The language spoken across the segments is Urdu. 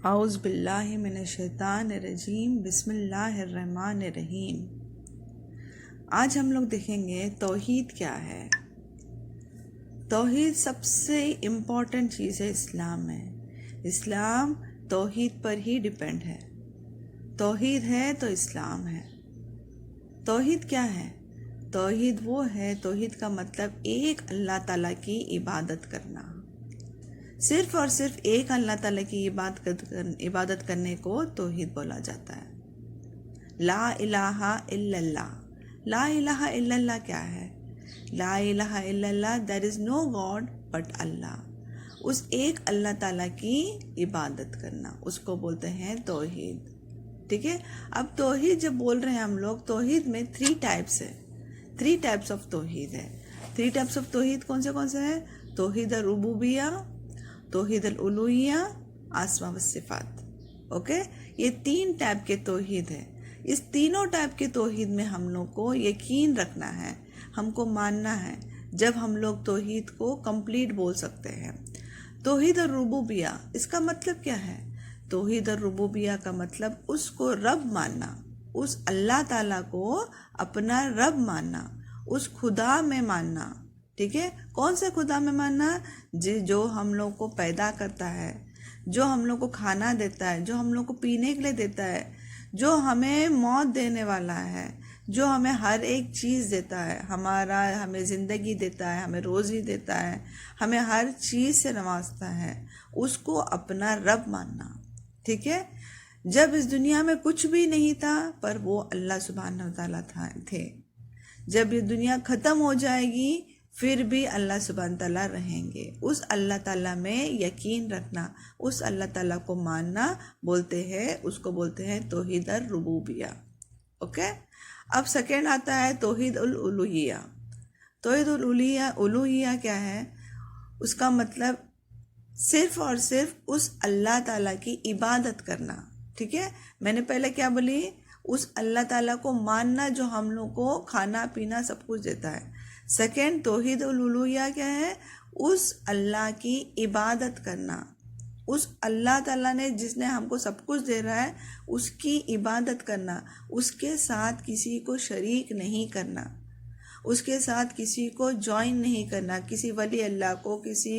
اعوذ باللہ من الشیطان الرجیم، بسم اللہ الرحمن الرحیم۔ آج ہم لوگ دیکھیں گے توحید کیا ہے۔ توحید سب سے امپورٹنٹ چیز ہے اسلام میں۔ اسلام توحید پر ہی ڈیپینڈ ہے۔ توحید ہے تو اسلام ہے۔ توحید کیا ہے؟ توحید وہ ہے، توحید کا مطلب ایک اللہ تعالیٰ کی عبادت کرنا۔ صرف اور صرف ایک اللہ تعالیٰ کی عبادت کرنے کو توحید بولا جاتا ہے۔ لا الہ الا اللہ۔ لا الہ الا اللہ کیا ہے؟ لا الہ الا اللہ، there is no God but اللہ۔ اس ایک اللہ تعالیٰ کی عبادت کرنا، اس کو بولتے ہیں توحید۔ ٹھیک ہے، اب توحید جب بول رہے ہیں ہم لوگ، توحید میں 3 ٹائپس ہے۔ 3 ٹائپس آف توحید ہے۔ 3 ٹائپس آف توحید کون سے ہیں؟ توحید الربوبیہ، توحید الالوہیہ، اسماء و صفات۔ اوکے، یہ 3 ٹائپ کے توحید ہے۔ اس تینوں ٹائپ کے توحید میں ہم لوگ کو یقین رکھنا ہے، ہم کو ماننا ہے، جب ہم لوگ توحید کو کمپلیٹ بول سکتے ہیں۔ توحید الربوبیہ، اس کا مطلب کیا ہے؟ توحید الربوبیہ کا مطلب اس کو رب ماننا، اس اللہ تعالیٰ کو اپنا رب ماننا، اس خدا میں ماننا۔ ٹھیک ہے، کون سے خدا میں ماننا؟ جو ہم لوگ کو پیدا کرتا ہے، جو ہم لوگ کو کھانا دیتا ہے، جو ہم لوگ کو پینے کے لیے دیتا ہے، جو ہمیں موت دینے والا ہے، جو ہمیں ہر ایک چیز دیتا ہے، ہمیں زندگی دیتا ہے، ہمیں روزی دیتا ہے، ہمیں ہر چیز سے نوازتا ہے، اس کو اپنا رب ماننا۔ ٹھیک ہے، جب اس دنیا میں کچھ بھی نہیں تھا پر وہ اللہ سبحانہ وتعالیٰ تھے۔ جب یہ دنیا ختم ہو جائے گی پھر بھی اللہ سبحانہ تعالیٰ رہیں گے۔ اس اللہ تعالیٰ میں یقین رکھنا، اس اللہ تعالیٰ کو ماننا اس کو بولتے ہیں توحید الربوبیہ۔ اوکے، اب سیکنڈ آتا ہے توحید الالوہیہ۔ توحید الالوہیہ کیا ہے؟ اس کا مطلب صرف اور صرف اس اللہ تعالیٰ کی عبادت کرنا۔ ٹھیک ہے، میں نے پہلے کیا بولی؟ اس اللہ تعالیٰ کو ماننا جو ہم لوگ کو کھانا پینا سب کچھ دیتا ہے۔ سیکنڈ توحید الالوہیہ کیا ہے؟ اس اللہ کی عبادت کرنا، اس اللہ تعالیٰ نے جس نے ہم کو سب کچھ دے رہا ہے اس کی عبادت کرنا، اس کے ساتھ کسی کو شریک نہیں کرنا، اس کے ساتھ کسی کو جوائن نہیں کرنا، کسی ولی اللہ کو، کسی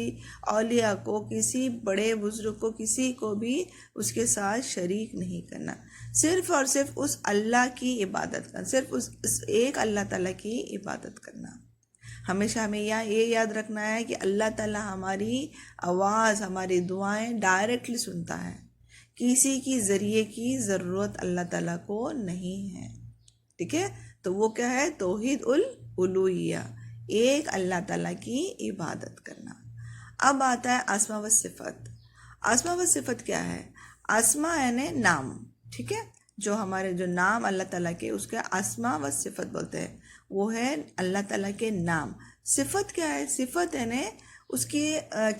اولیاء کو، کسی بڑے بزرگ کو، کسی کو بھی اس کے ساتھ شریک نہیں کرنا، صرف اور صرف اس اللہ کی عبادت کرنا، صرف اس ایک اللہ تعالیٰ کی عبادت کرنا۔ ہمیشہ ہمیں یہ یاد رکھنا ہے کہ اللہ تعالیٰ ہماری آواز، ہماری دعائیں ڈائریکٹلی سنتا ہے، کسی کی ذریعے کی ضرورت اللہ تعالیٰ کو نہیں ہے۔ ٹھیک ہے، تو وہ کیا ہے؟ توحید الالوہیہ، ایک اللہ تعالیٰ کی عبادت کرنا۔ اب آتا ہے اسماء و صفات۔ اسماء و صفات کیا ہے؟ اسماء یعنی نام۔ ٹھیک ہے، جو نام اللہ تعالیٰ کے، اس کے اسماء و صفات بولتے ہیں، وہ ہے اللہ تعالیٰ کے نام۔ صفت کیا ہے؟ صفت یعنی اس کی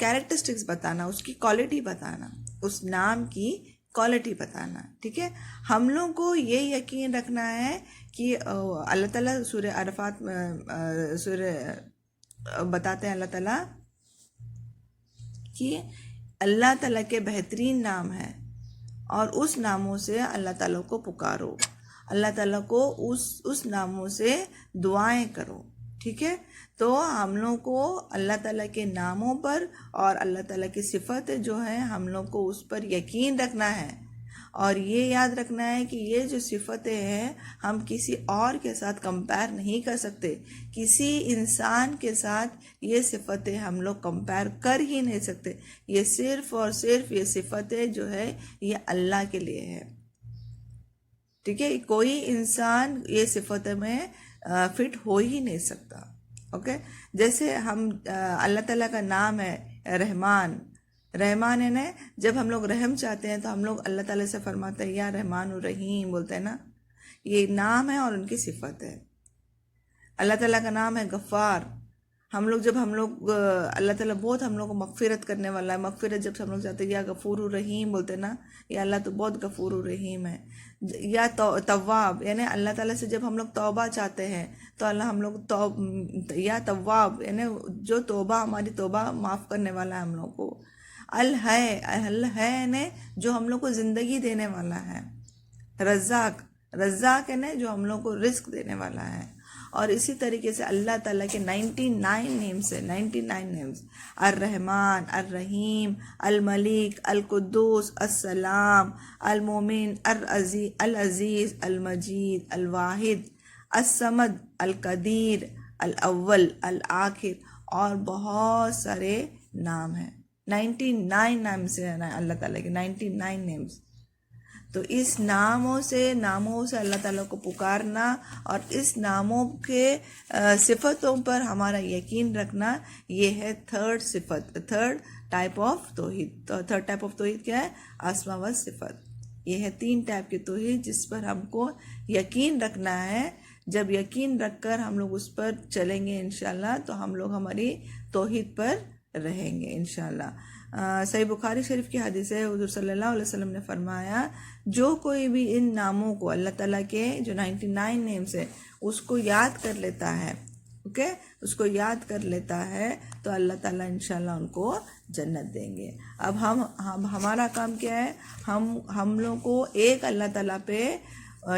کیریکٹرسٹکس بتانا، اس کی کوالٹی بتانا، اس نام کی کوالٹی بتانا۔ ٹھیک ہے، ہم لوگ کو یہ یقین رکھنا ہے کہ اللہ تعالیٰ سورہ عرفات بتاتے ہیں، اللہ تعالیٰ کہ اللہ تعالیٰ کے بہترین نام ہے اور اس ناموں سے اللہ تعالیٰ کو پکارو، اللہ تعالیٰ کو اس ناموں سے دعائیں کرو۔ ٹھیک ہے، تو ہم لوگ کو اللہ تعالیٰ کے ناموں پر اور اللہ تعالیٰ کی صفت جو ہے ہم لوگ کو اس پر یقین رکھنا ہے، اور یہ یاد رکھنا ہے کہ یہ جو صفتیں ہیں ہم کسی اور کے ساتھ کمپیئر نہیں کر سکتے، کسی انسان کے ساتھ یہ صفتیں ہم لوگ کمپیئر کر ہی نہیں سکتے۔ یہ صرف اور صرف یہ صفتیں جو ہے یہ اللہ کے لیے ہے۔ ٹھیک ہے، کوئی انسان یہ صفت میں فٹ ہو ہی نہیں سکتا۔ اوکے، جیسے ہم اللہ تعالیٰ کا نام ہے رحمان۔ رحمان ہے نا، جب ہم لوگ رحم چاہتے ہیں تو ہم لوگ اللہ تعالیٰ سے فرماتے ہیں یا رحمان الرحیم بولتے ہیں نا، یہ نام ہے اور ان کی صفت ہے۔ اللہ تعالیٰ کا نام ہے غفار۔ جب ہم لوگ اللہ تعالیٰ بہت ہم لوگ کو مغفرت کرنے والا ہے، مغفرت جب ہم لوگ چاہتے ہیں یا غفور الرحیم بولتے ہیں نا، یا اللہ تو بہت غفور الرحیم ہے۔ یا تواب، یعنی اللہ تعالیٰ سے جب ہم لوگ توبہ چاہتے ہیں تو ہم لوگ یا تواب، یعنی جو توبہ ہماری توبہ معاف کرنے والا ہے ہم لوگ کو۔ الحی نے جو ہم لوگ کو زندگی دینے والا ہے، رزاق نے جو ہم لوگ کو رزق دینے والا ہے. اور اسی طریقے سے اللہ تعالیٰ کے 99 نیمز ہے، 99 نیمز، الرحمن، الرحیم، الملک، القدوس، السلام، المومن، العزیز، المجید، الواحد، الصمد، القدیر، الاول، الآخر، اور بہت سارے نام ہیں. 99 نام سے اللہ تعالیٰ کے 99 نیمز. تو اس ناموں سے اللہ تعالیٰ کو پکارنا اور اس ناموں کے صفتوں پر ہمارا یقین رکھنا، یہ ہے تھرڈ ٹائپ آف توحید. تو تھرڈ ٹائپ آف توحید کیا ہے؟ اسماء و صفات. یہ ہے 3 ٹائپ کی توحید جس پر ہم کو یقین رکھنا ہے. جب یقین رکھ کر ہم لوگ اس پر چلیں گے انشاءاللہ تو ہم لوگ ہماری توحید پر رہیں گے انشاءاللہ. صحیح بخاری شریف کی حدیث ہے، حضور صلی اللہ علیہ وسلم نے فرمایا جو کوئی بھی ان ناموں کو، اللہ تعالیٰ کے جو 99 نیمز ہے، اس کو یاد کر لیتا ہے، اس کو یاد کر لیتا ہے تو اللہ تعالیٰ انشاءاللہ ان کو جنت دیں گے. اب ہمارا کام کیا ہے؟ ہم لوگ کو ایک اللہ تعالیٰ پہ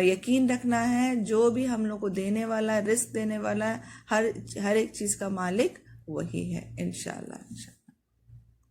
یقین رکھنا ہے، جو بھی ہم لوگ کو دینے والا ہے، رزق دینے والا ہے، ہر ایک چیز کا مالک وہی ہے انشاءاللہ.